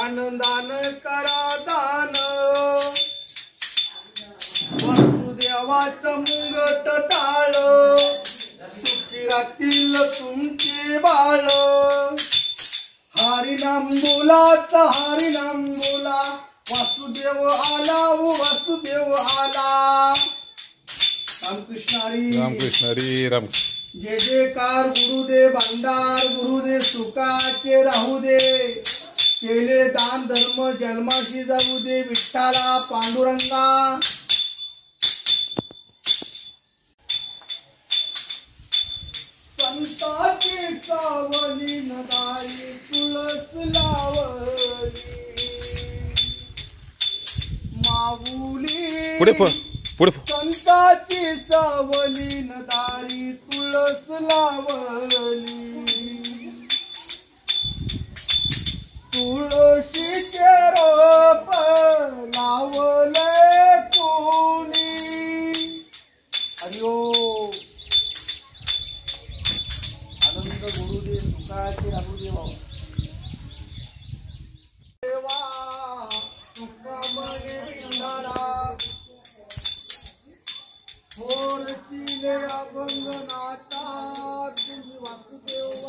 आनंदान करा दान वासुदेवाचं मुंगट टाळ सुखी राहतील तुमची बाळ हरिनाम बोला तर हरिनाम बोला वासुदेव आला वासुदेव आला रामकृष्ण हरी राम जय जयकार गुरुदेव भंडार गुरुदेव सुखाचे राहू दे केले दान धर्म जन्माशी जाऊ दे विठ्ठला पांडुरंगा संताची सावली नदाई तुळस लावली माऊली पुढे संताची सावली नदाई तुळस लावली तुळशीचे रोप लावले कोणी हरिओ आनंद गुरुदेव सुखाचे राहू देवा देवा तुकामणे विंधारा थोर चिले अभंग नाता तुम्ही वासुदेव